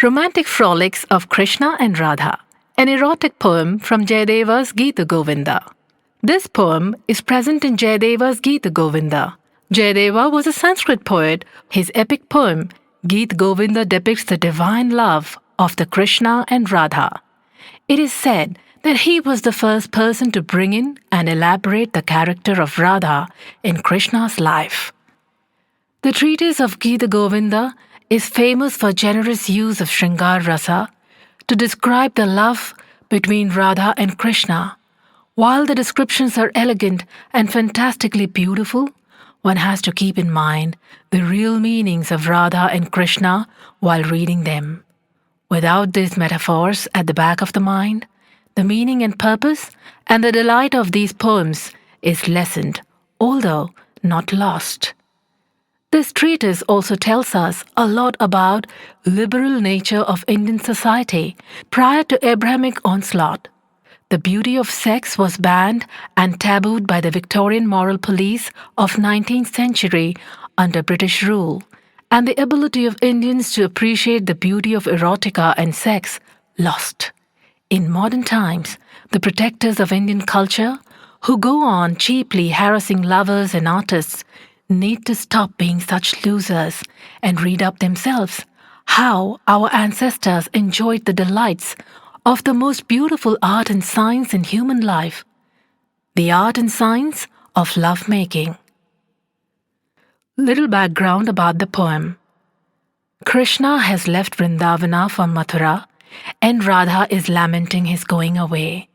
Romantic Frolics of Krishna and Radha, an erotic poem from Jayadeva's Geeta-Govinda. This poem is present in Jayadeva's Geeta-Govinda. Jayadeva was a Sanskrit poet. His epic poem, Geeta-Govinda, depicts the divine love of the Krishna and Radha. It is said that he was the first person to bring in and elaborate the character of Radha in Krishna's life. The treatise of Geeta-Govinda is famous for generous use of Shringaar-rasa to describe the love between Radha and Krishna. While the descriptions are elegant and fantastically beautiful, one has to keep in mind the real meanings of Radha and Krishna while reading them. Without these metaphors at the back of the mind, the meaning and purpose and the delight of these poems is lessened, although not lost. This treatise also tells us a lot about liberal nature of Indian society prior to Abrahamic onslaught. The beauty of sex was banned and tabooed by the Victorian moral police of 19th century under British rule, and the ability of Indians to appreciate the beauty of erotica and sex lost. In modern times, the protectors of Indian culture, who go on cheaply harassing lovers and artists, need to stop being such losers and read up themselves how our ancestors enjoyed the delights of the most beautiful art and science in human life, the art and science of love-making. Little background about the poem. Krishna has left Vrindavana for Mathura, and Radha is lamenting his going away.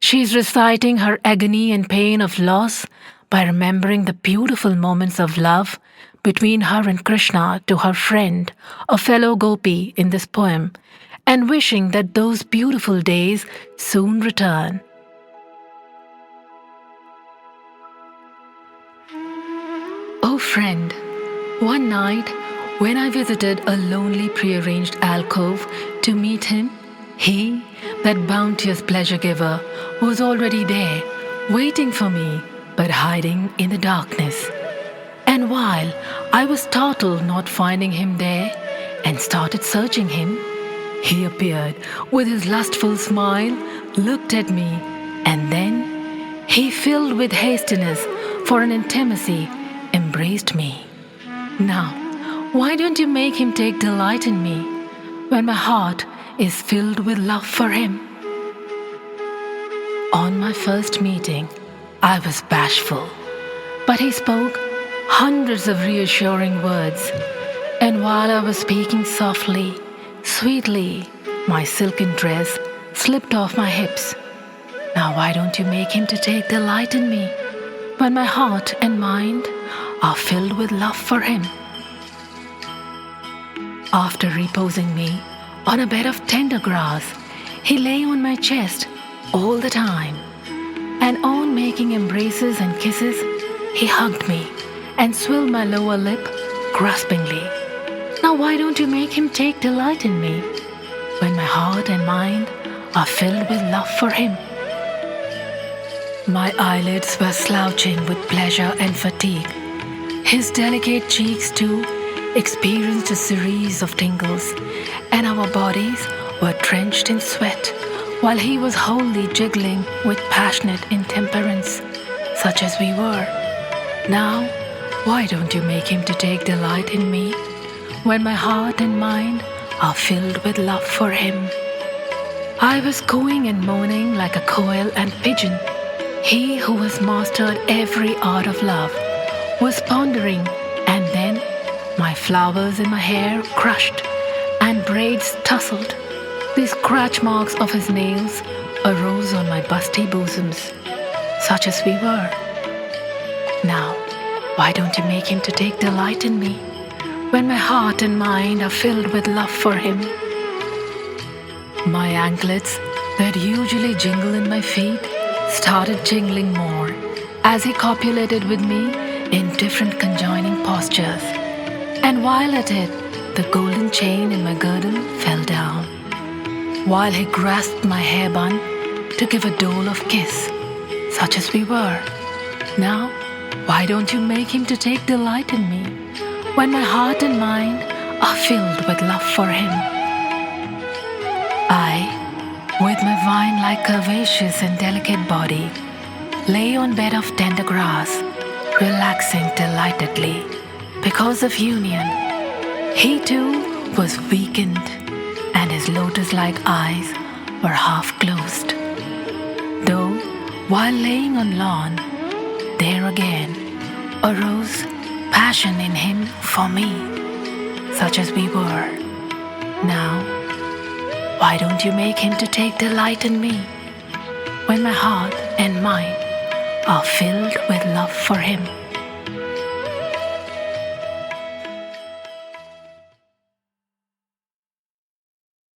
She is reciting her agony and pain of loss by remembering the beautiful moments of love between her and Krishna to her friend, a fellow gopi in this poem, and wishing that those beautiful days soon return. Oh friend, one night when I visited a lonely prearranged alcove to meet him, he, that bounteous pleasure giver, was already there, waiting for me, but hiding in the darkness. And while I was startled not finding him there and started searching him, he appeared with his lustful smile, looked at me, and then he, filled with hastiness for an intimacy, embraced me. Now, why don't you make him take delight in me when my heart is filled with love for him? On my first meeting, I was bashful, but he spoke hundreds of reassuring words, and while I was speaking softly, sweetly, my silken dress slipped off my hips. Now why don't you make him to take delight in me when my heart and mind are filled with love for him? After reposing me on a bed of tender grass, he lay on my chest all the time, and on making embraces and kisses, he hugged me and swelled my lower lip graspingly. Now why don't you make him take delight in me when my heart and mind are filled with love for him? My eyelids were slouching with pleasure and fatigue. His delicate cheeks, too, experienced a series of tingles, and our bodies were drenched in sweat, while he was wholly jiggling with passionate intemperance, such as we were. Now, why don't you make him to take delight in me when my heart and mind are filled with love for him? I was cooing and moaning like a quail and pigeon. He who has mastered every art of love was pondering, and then my flowers in my hair crushed and braids tousled. The scratch marks of his nails arose on my busty bosoms, such as we were. Now, why don't you make him to take delight in me when my heart and mind are filled with love for him? My anklets that usually jingle in my feet started jingling more as he copulated with me in different conjoining postures. And while at it, the golden chain in my girdle fell down, while he grasped my hair bun to give a dole of kiss, such as we were. Now, why don't you make him to take delight in me when my heart and mind are filled with love for him? I, with my vine-like curvaceous and delicate body, lay on bed of tender grass, relaxing delightedly. Because of union, he too was weakened, and his lotus-like eyes were half closed. Though, while laying on lawn, there again arose passion in him for me, such as we were. Now, why don't you make him to take delight in me, when my heart and mind are filled with love for him?